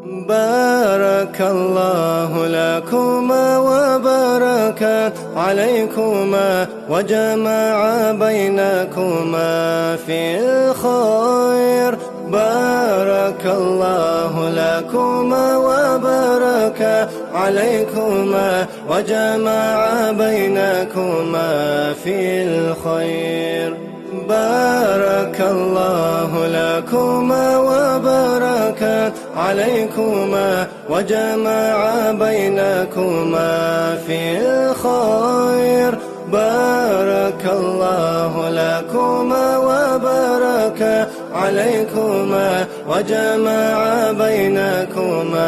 بارك الله لكما وبارك عليكما وجمع بينكما في الخير. بارك الله لكما وبارك عليكما وجمع بينكما في الخير. بارك الله لكما وبارك عليكما وجمع بينكما في الخير. بارك الله لكما وبارك عليكما وجمع بينكما